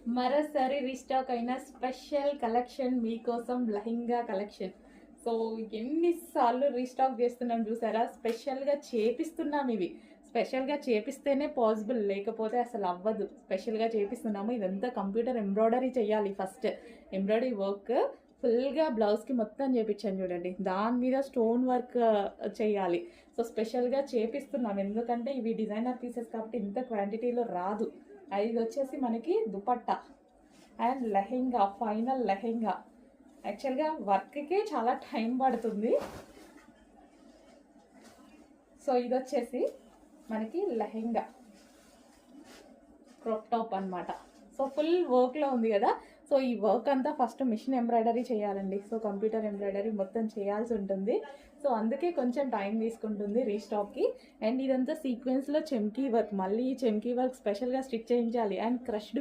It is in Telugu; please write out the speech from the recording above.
మరోసారి రీస్టాక్ అయిన స్పెషల్ కలెక్షన్ మీకోసం లెహంగా కలెక్షన్. సో ఎన్నిసార్లు రీస్టాక్ చేస్తున్నాం చూసారా, స్పెషల్గా చేపిస్తున్నాం ఇవి. స్పెషల్గా చేపిస్తేనే పాసిబుల్, లేకపోతే అసలు అవ్వదు. స్పెషల్గా చేపిస్తున్నాము. ఇదంతా కంప్యూటర్ ఎంబ్రాయిడరీ చేయాలి. ఫస్ట్ ఎంబ్రాయిడరీ వర్క్ ఫుల్గా బ్లౌజ్కి మొత్తం చేపించాను చూడండి, దాని మీద స్టోన్ వర్క్ చేయాలి. సో స్పెషల్గా చేపిస్తున్నాం, ఎందుకంటే ఇవి డిజైనర్ పీసెస్ కాబట్టి ఇంత క్వాంటిటీలో రాదు. ఇది వచ్చేసి మనకి దుపట్టా అండ్ లెహెంగా, ఫైనల్ లెహెంగా. యాక్చువల్గా వర్క్కే చాలా టైం పడుతుంది. సో ఇది వచ్చేసి మనకి లెహెంగా క్రాప్ టాప్ అనమాట. సో ఫుల్ వర్క్లో ఉంది కదా. సో ఈ వర్క్ అంతా ఫస్ట్ మిషన్ ఎంబ్రాయిడరీ చేయాలండి. సో కంప్యూటర్ ఎంబ్రాయిడరీ మొత్తం చేయాల్సి ఉంటుంది. సో అందుకే కొంచెం టైం తీసుకుంటుంది రీస్టాక్కి. అండ్ ఇదంతా సీక్వెన్స్లో చెమ్కీ వర్క్, మళ్ళీ ఈ చెమ్కీ వర్క్ స్పెషల్గా స్టిచ్ చేయించాలి. And crushed